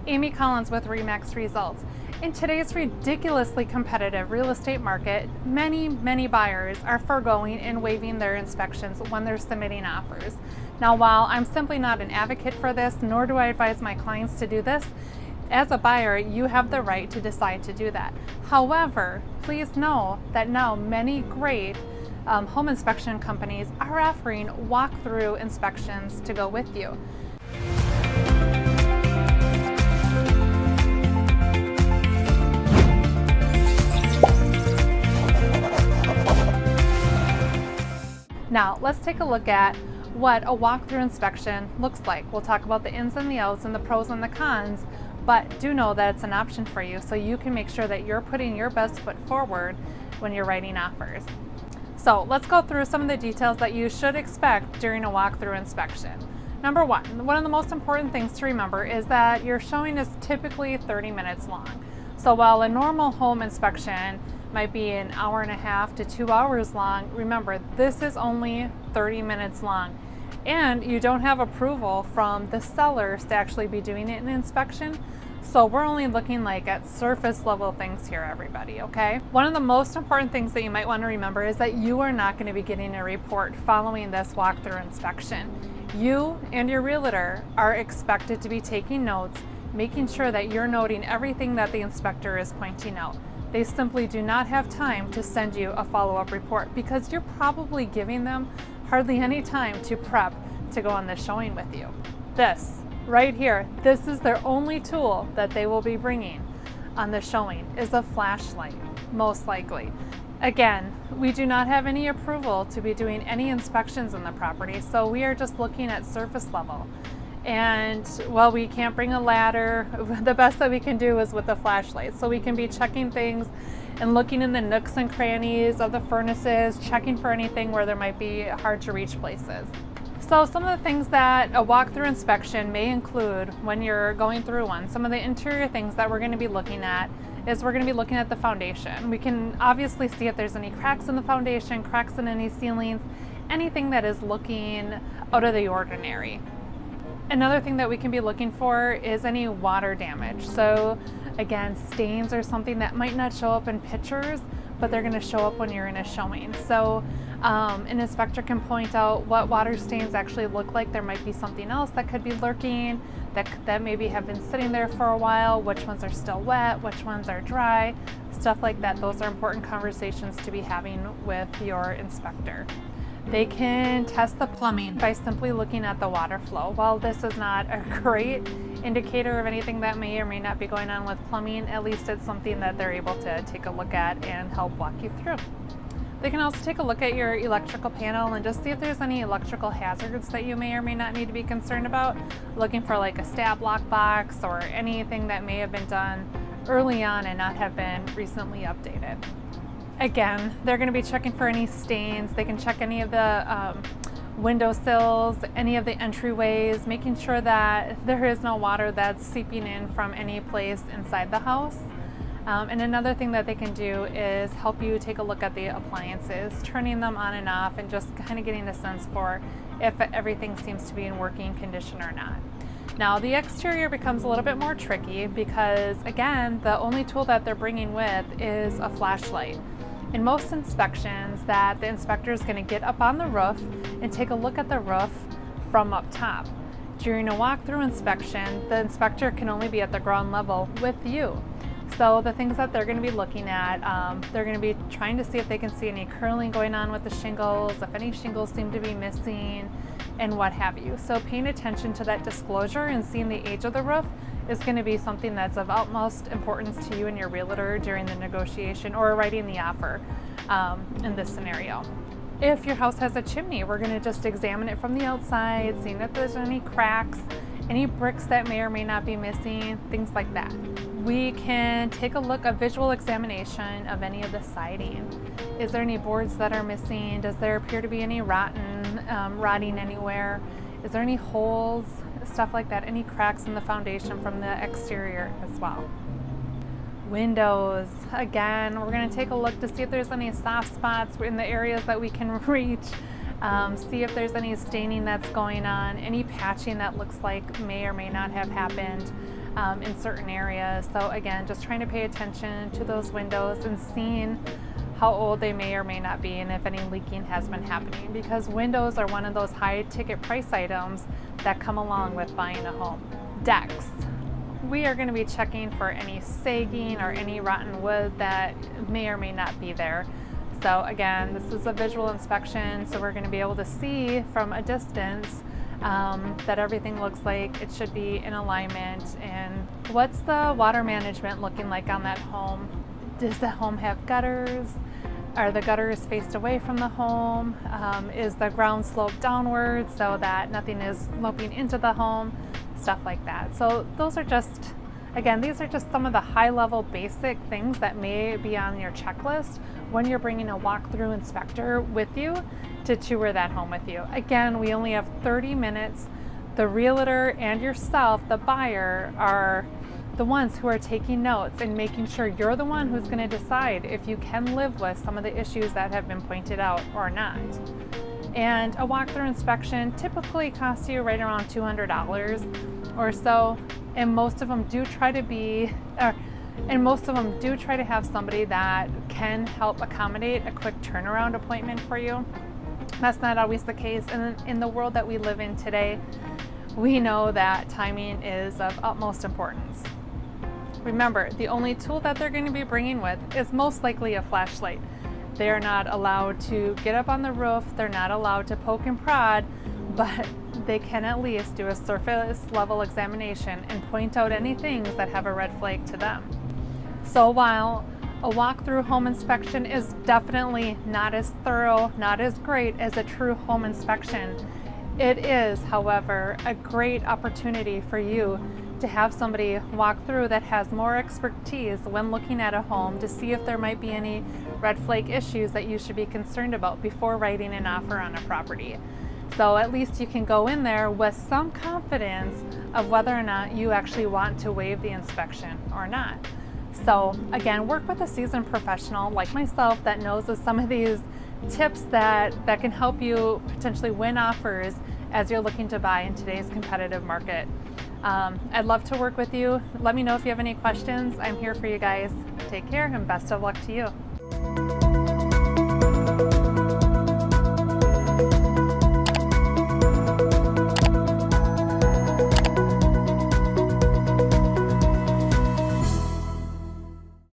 Amy Collins with RE/MAX Results. In today's ridiculously competitive real estate market, many buyers are foregoing and waiving their inspections when they're submitting offers. Now, while I'm simply not an advocate for this, nor do I advise my clients to do this, as a buyer, you have the right to decide to do that. However, please know that now many great home inspection companies are offering walk-through inspections to go with you. Now, let's take a look at what a walk-through inspection looks like. We'll talk about the ins and the outs and the pros and the cons, but do know that it's an option for you so you can make sure that you're putting your best foot forward when you're writing offers. So let's go through some of the details that you should expect during a walk-through inspection. Number one of the most important things to remember is that your showing is typically 30 minutes long. So while a normal home inspection might be an hour and a half to 2 hours long, remember this is only 30 minutes long. And you don't have approval from the sellers to actually be doing an inspection. So we're only looking at surface level things here, everybody, okay? One of the most important things that you might want to remember is that you are not going to be getting a report following this walkthrough inspection. You and your realtor are expected to be taking notes, making sure that you're noting everything that the inspector is pointing out. They simply do not have time to send you a follow-up report because you're probably giving them hardly any time to prep to go on this showing with you. This right here, this is their only tool that they will be bringing on the showing is a flashlight, most likely. Again, we do not have any approval to be doing any inspections in the property, so we are just looking at surface level. And while we can't bring a ladder, the best that we can do is with the flashlight. So we can be checking things and looking in the nooks and crannies of the furnaces, checking for anything where there might be hard to reach places. So some of the things that a walkthrough inspection may include when you're going through one, some of the interior things that we're going to be looking at is we're going to be looking at the foundation. We can obviously see if there's any cracks in the foundation, cracks in any ceilings, anything that is looking out of the ordinary. Another thing that we can be looking for is any water damage. So again, stains are something that might not show up in pictures, but they're going to show up when you're in a showing. So an inspector can point out what water stains actually look like. There might be something else that could be lurking, that maybe have been sitting there for a while, which ones are still wet, which ones are dry, stuff like that. Those are important conversations to be having with your inspector. They can test the plumbing by simply looking at the water flow. While this is not a great indicator of anything that may or may not be going on with plumbing, at least it's something that they're able to take a look at and help walk you through. They can also take a look at your electrical panel and just see if there's any electrical hazards that you may or may not need to be concerned about, looking for a stab lock box or anything that may have been done early on and not have been recently updated. Again, they're going to be checking for any stains. They can check any of the windowsills, any of the entryways, making sure that there is no water that's seeping in from any place inside the house. And another thing that they can do is help you take a look at the appliances, turning them on and off, and just kind of getting a sense for if everything seems to be in working condition or not. Now, the exterior becomes a little bit more tricky because, again, the only tool that they're bringing with is a flashlight. In most inspections, that the inspector is going to get up on the roof and take a look at the roof from up top. During a walkthrough inspection, the inspector can only be at the ground level with you. So the things that they're going to be looking at, they're going to be trying to see if they can see any curling going on with the shingles, if any shingles seem to be missing, and what have you. So paying attention to that disclosure and seeing the age of the roof is going to be something that's of utmost importance to you and your realtor during the negotiation or writing the offer in this scenario. If your house has a chimney, we're going to just examine it from the outside, seeing if there's any cracks, any bricks that may or may not be missing, things like that. We can take a visual examination of any of the siding. Is there any boards that are missing? Does there appear to be any rotting anywhere? Is there any holes? Stuff like that. Any cracks in the foundation from the exterior as well. Windows, again, we're going to take a look to see if there's any soft spots in the areas that we can reach. See if there's any staining that's going on, any patching that looks like may or may not have happened. in certain areas. So again, just trying to pay attention to those windows and seeing how old they may or may not be and if any leaking has been happening, because windows are one of those high ticket price items that come along with buying a home. Decks. We are going to be checking for any sagging or any rotten wood that may or may not be there. So again, this is a visual inspection, so we're going to be able to see from a distance that everything looks like it should be in alignment. And what's the water management looking like on that home? Does the home have gutters? Are the gutters faced away from the home? Is the ground sloped downward so that nothing is sloping into the home? Stuff like that. So those are just, again, these are just some of the high level basic things that may be on your checklist when you're bringing a walk-through inspector with you to tour that home with you. Again, we only have 30 minutes. The realtor and yourself, the buyer, are the ones who are taking notes and making sure you're the one who's going to decide if you can live with some of the issues that have been pointed out or not. And a walk-through inspection typically costs you right around $200 or so, and most of them do try to have somebody that can help accommodate a quick turnaround appointment for you. That's not always the case, and in the world that we live in today, we know that timing is of utmost importance. Remember, the only tool that they're going to be bringing with is most likely a flashlight. They are not allowed to get up on the roof, they're not allowed to poke and prod, but they can at least do a surface level examination and point out any things that have a red flag to them. So while a walk-through home inspection is definitely not as thorough, not as great as a true home inspection, it is, however, a great opportunity for you to have somebody walk through that has more expertise when looking at a home to see if there might be any red flag issues that you should be concerned about before writing an offer on a property. So at least you can go in there with some confidence of whether or not you actually want to waive the inspection or not. So again, work with a seasoned professional like myself that knows of some of these tips that can help you potentially win offers as you're looking to buy in today's competitive market. I'd love to work with you. Let me know if you have any questions. I'm here for you guys. Take care and best of luck to you.